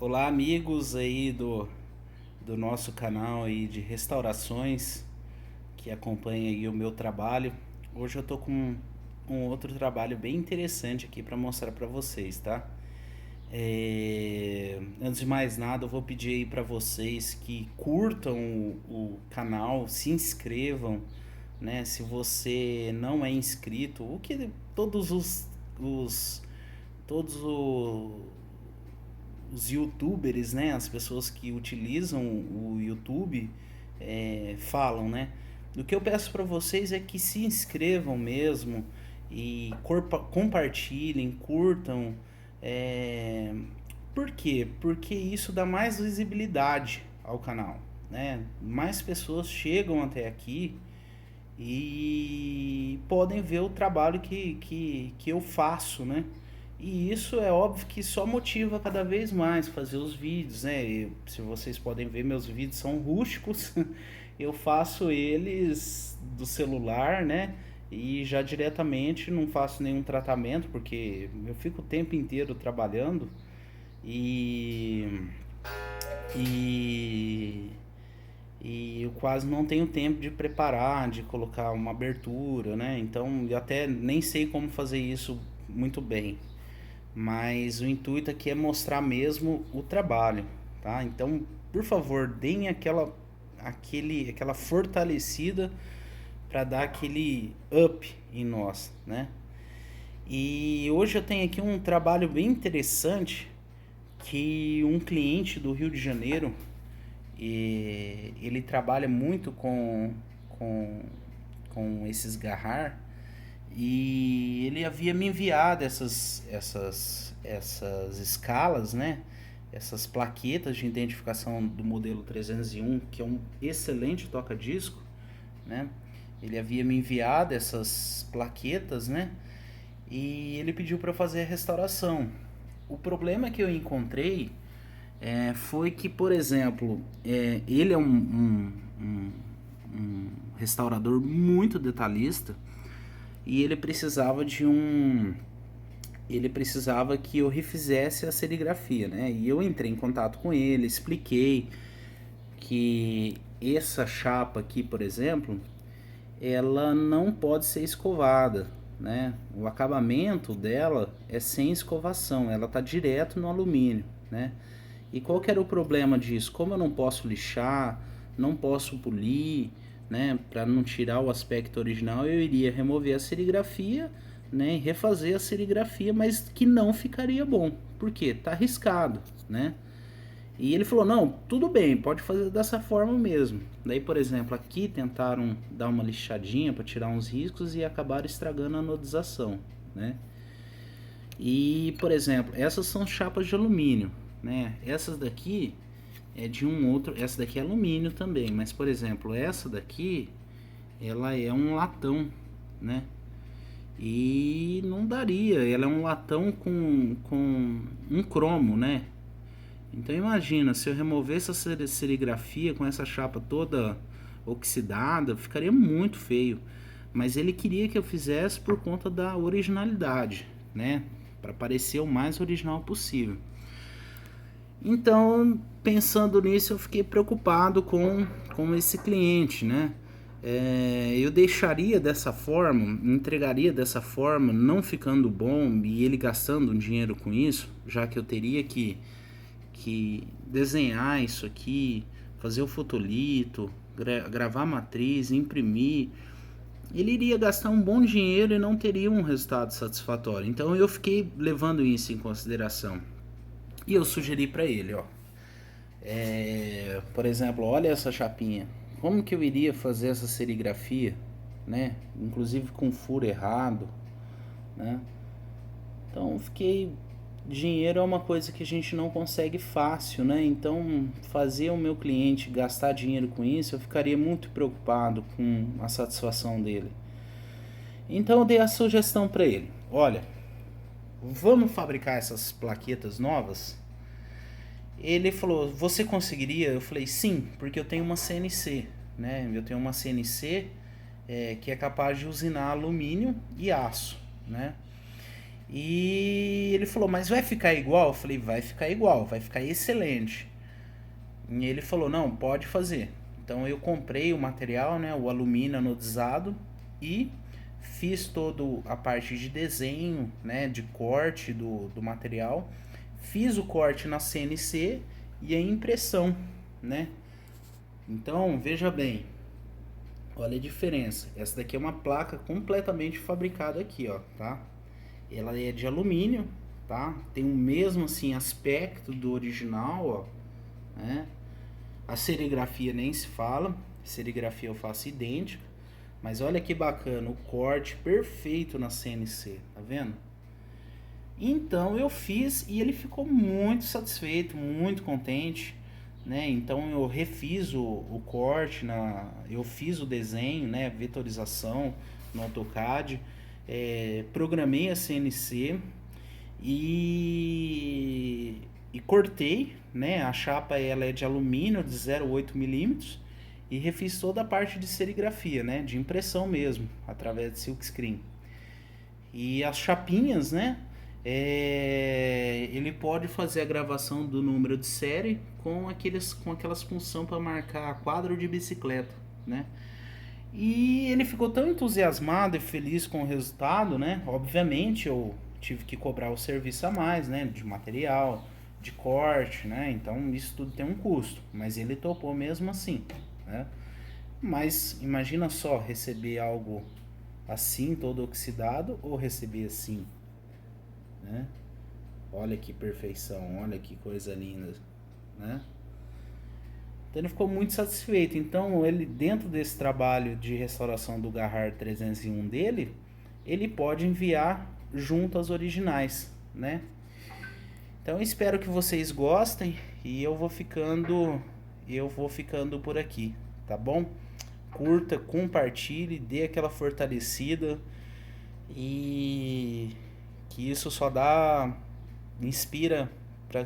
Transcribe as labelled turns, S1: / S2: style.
S1: Olá, amigos aí do nosso canal aí de restaurações que acompanha aí o meu trabalho. Hoje eu tô com um outro trabalho bem interessante aqui para mostrar para vocês, tá? Antes de mais nada, eu vou pedir aí para vocês que curtam o canal, se inscrevam, né? Se você não é inscrito, o que todos os todos os youtubers, né, as pessoas que utilizam o YouTube falam, né? O que eu peço para vocês é que se inscrevam mesmo e compartilhem, curtam. É... Por quê? Porque isso dá mais visibilidade ao canal, né? Mais pessoas chegam até aqui e podem ver o trabalho que eu faço, né? E isso é óbvio que só motiva cada vez mais fazer os vídeos, né? E, se vocês podem ver, meus vídeos são rústicos, eu faço eles do celular, né? E já diretamente não faço nenhum tratamento, porque eu fico o tempo inteiro trabalhando e, e e eu quase não tenho tempo de preparar, de colocar uma abertura, né? Então eu até nem sei como fazer isso muito bem. Mas o intuito aqui é mostrar mesmo o trabalho, tá? Então, por favor, deem aquela fortalecida para dar aquele up em nós, né? E hoje eu tenho aqui um trabalho bem interessante que um cliente do Rio de Janeiro e ele trabalha muito com, com esses garrar e ele havia me enviado essas escalas, né? Essas plaquetas de identificação do modelo 301, que é um excelente toca-disco, né? Ele havia me enviado essas plaquetas, né? E ele pediu para eu fazer a restauração. O problema que eu encontrei foi que, por exemplo, ele é um restaurador muito detalhista e ele precisava que eu refizesse a serigrafia, né? E eu entrei em contato com ele, expliquei que essa chapa aqui, por exemplo, ela não pode ser escovada, né? O acabamento dela é sem escovação, ela tá direto no alumínio, né? E qual que era o problema disso? Como eu não posso lixar, não posso polir, né, para não tirar o aspecto original, eu iria remover a serigrafia, né, e refazer a serigrafia, mas que não ficaria bom. Por quê? Tá arriscado, né? E ele falou: "Não, tudo bem, pode fazer dessa forma mesmo". Daí, por exemplo, aqui tentaram dar uma lixadinha para tirar uns riscos e acabaram estragando a anodização, né? E, por exemplo, essas são chapas de alumínio, né? Essas daqui é de um outro, essa daqui é alumínio também, mas por exemplo, essa daqui, ela é um latão, né? E não daria, ela é um latão com um cromo, né? Então imagina, se eu removesse essa serigrafia com essa chapa toda oxidada, ficaria muito feio. Mas ele queria que eu fizesse por conta da originalidade, né? Para parecer o mais original possível. Então, pensando nisso, eu fiquei preocupado com esse cliente, né? Eu deixaria dessa forma, entregaria dessa forma, não ficando bom e ele gastando um dinheiro com isso, já que eu teria que desenhar isso aqui, fazer o fotolito, gravar a matriz, imprimir. Ele iria gastar um bom dinheiro e não teria um resultado satisfatório. Então eu fiquei levando isso em consideração. E eu sugeri para ele, ó. Por exemplo, olha essa chapinha. Como que eu iria fazer essa serigrafia, né? Inclusive com furo errado, né? Então fiquei. Dinheiro é uma coisa que a gente não consegue fácil, né? Então fazer o meu cliente gastar dinheiro com isso, eu ficaria muito preocupado com a satisfação dele. Então eu dei a sugestão para ele: olha, vamos fabricar essas plaquetas novas? Ele falou: você conseguiria? Eu falei: sim, porque eu tenho uma CNC, né? Eu tenho uma CNC que é capaz de usinar alumínio e aço, né? E ele falou, mas vai ficar igual? Eu falei, vai ficar igual, vai ficar excelente. E ele falou, não, pode fazer. Então eu comprei o material, né, o alumínio anodizado e fiz toda a parte de desenho, né, de corte do material. Fiz o corte na CNC e a impressão, né? Então, veja bem, olha a diferença. Essa daqui é uma placa completamente fabricada aqui, ó, tá? Ela é de alumínio, tá? Tem o mesmo assim aspecto do original, ó, né? A serigrafia nem se fala, a serigrafia eu faço idêntica, mas olha que bacana, o corte perfeito na CNC, tá vendo? Então eu fiz e ele ficou muito satisfeito, muito contente, né? Então eu refiz o corte, eu fiz o desenho, né? Vetorização no AutoCAD, programei a CNC e cortei, né? A chapa ela é de alumínio de 0,8 milímetros e refiz toda a parte de serigrafia, né? De impressão mesmo, através de silkscreen. E as chapinhas, né? Ele pode fazer a gravação do número de série com aquelas funções para marcar quadro de bicicleta, né? E ele ficou tão entusiasmado e feliz com o resultado, né? Obviamente eu tive que cobrar o serviço a mais, né? De material, de corte, né? Então isso tudo tem um custo, mas ele topou mesmo assim, né? Mas imagina só receber algo assim, todo oxidado, ou receber assim, né? Olha que perfeição, olha que coisa linda, né? Então ele ficou muito satisfeito. Então ele, dentro desse trabalho de restauração do Garrard 301 dele, ele pode enviar junto às originais, né? Então eu espero que vocês gostem e eu vou ficando por aqui, tá bom? Curta, compartilhe, dê aquela fortalecida e que isso só inspira para